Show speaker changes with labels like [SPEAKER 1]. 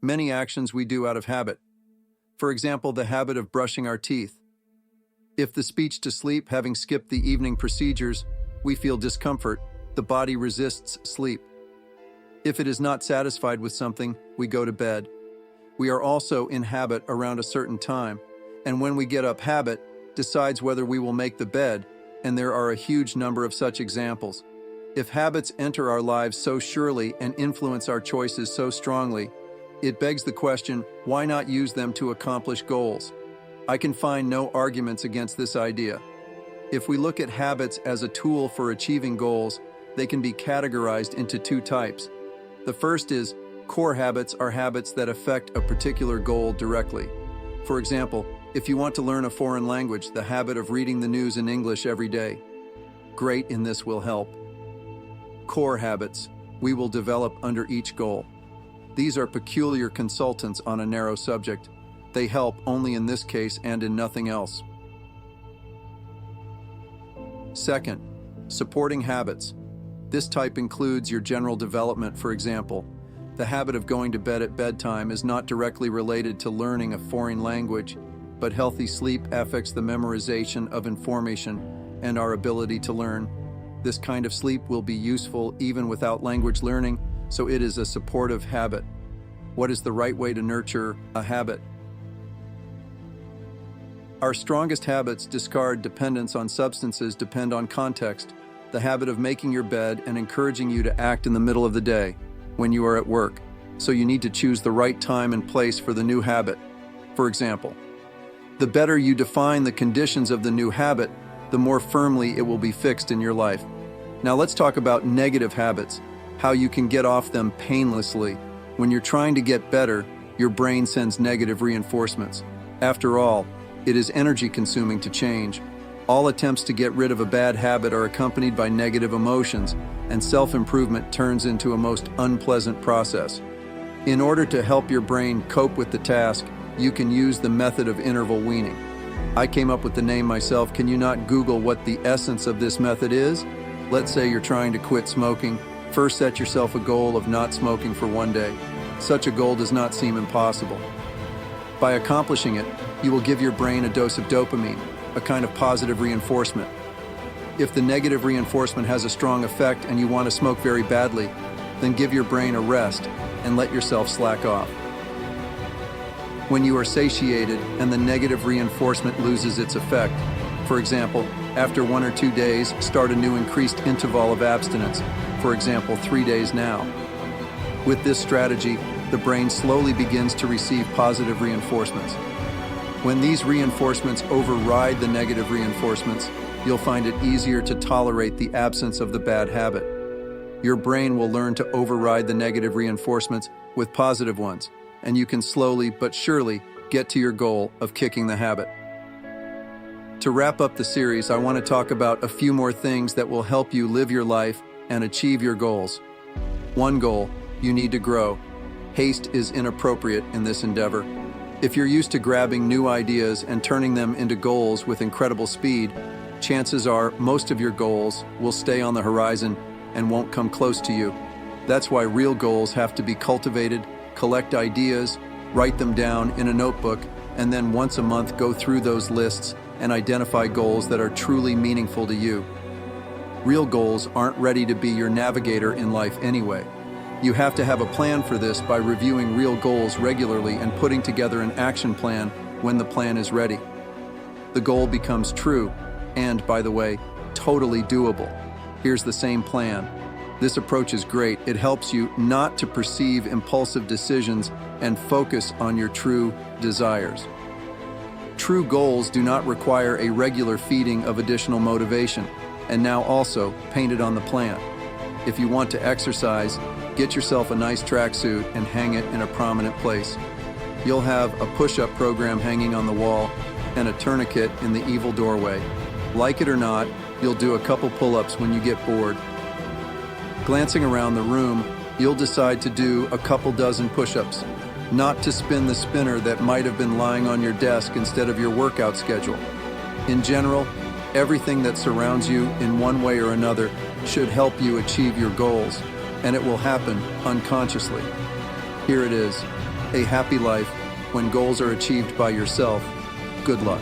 [SPEAKER 1] many actions we do out of habit. For example, the habit of brushing our teeth. If the speech to sleep, having skipped the evening procedures, we feel discomfort, the body resists sleep. If it is not satisfied with something, we go to bed. We are also in habit around a certain time, and when we get up, habit decides whether we will make the bed, and there are a huge number of such examples. If habits enter our lives so surely and influence our choices so strongly, it begs the question, why not use them to accomplish goals? I can find no arguments against this idea. If we look at habits as a tool for achieving goals, they can be categorized into two types. The first is, core habits are habits that affect a particular goal directly. For example, if you want to learn a foreign language, the habit of reading the news in English every day. Great, in this will help. Core habits we will develop under each goal. These are peculiar consultants on a narrow subject. They help only in this case and in nothing else. Second, supporting habits. This type includes your general development. For example, the habit of going to bed at bedtime is not directly related to learning a foreign language, but healthy sleep affects the memorization of information and our ability to learn. This kind of sleep will be useful even without language learning, so it is a supportive habit. What is the right way to nurture a habit? Our strongest habits discard dependence on substances, depend on context. The habit of making your bed and encouraging you to act in the middle of the day when you are at work. So you need to choose the right time and place for the new habit. For example, the better you define the conditions of the new habit, the more firmly it will be fixed in your life. Now let's talk about negative habits, how you can get off them painlessly. When you're trying to get better, your brain sends negative reinforcements. After all, it is energy consuming to change. All attempts to get rid of a bad habit are accompanied by negative emotions, and self-improvement turns into a most unpleasant process. In order to help your brain cope with the task, you can use the method of interval weaning. I came up with the name myself. Can you not Google what the essence of this method is? Let's say you're trying to quit smoking. First, set yourself a goal of not smoking for one day. Such a goal does not seem impossible. By accomplishing it, you will give your brain a dose of dopamine, a kind of positive reinforcement. If the negative reinforcement has a strong effect and you want to smoke very badly, then give your brain a rest and let yourself slack off. When you are satiated and the negative reinforcement loses its effect, for example, after 1 or 2 days, start a new increased interval of abstinence, for example, 3 days now. With this strategy, the brain slowly begins to receive positive reinforcements. When these reinforcements override the negative reinforcements, you'll find it easier to tolerate the absence of the bad habit. Your brain will learn to override the negative reinforcements with positive ones, and you can slowly but surely get to your goal of kicking the habit. To wrap up the series, I want to talk about a few more things that will help you live your life and achieve your goals. One goal, you need to grow. Haste is inappropriate in this endeavor. If you're used to grabbing new ideas and turning them into goals with incredible speed, chances are most of your goals will stay on the horizon and won't come close to you. That's why real goals have to be cultivated. Collect ideas, write them down in a notebook, and then once a month go through those lists and identify goals that are truly meaningful to you. Real goals aren't ready to be your navigator in life anyway. You have to have a plan for this by reviewing real goals regularly and putting together an action plan when the plan is ready. The goal becomes true and, by the way, totally doable. Here's the same plan. This approach is great. It helps you not to perceive impulsive decisions and focus on your true desires. True goals do not require a regular feeding of additional motivation, and now also painted on the plan. If you want to exercise, get yourself a nice tracksuit and hang it in a prominent place. You'll have a push-up program hanging on the wall and a tourniquet in the evil doorway. Like it or not, you'll do a couple pull-ups when you get bored. Glancing around the room, you'll decide to do a couple dozen push-ups, not to spin the spinner that might have been lying on your desk instead of your workout schedule. In general, everything that surrounds you in one way or another should help you achieve your goals, and it will happen unconsciously. Here it is. a happy life when goals are achieved by yourself. Good luck.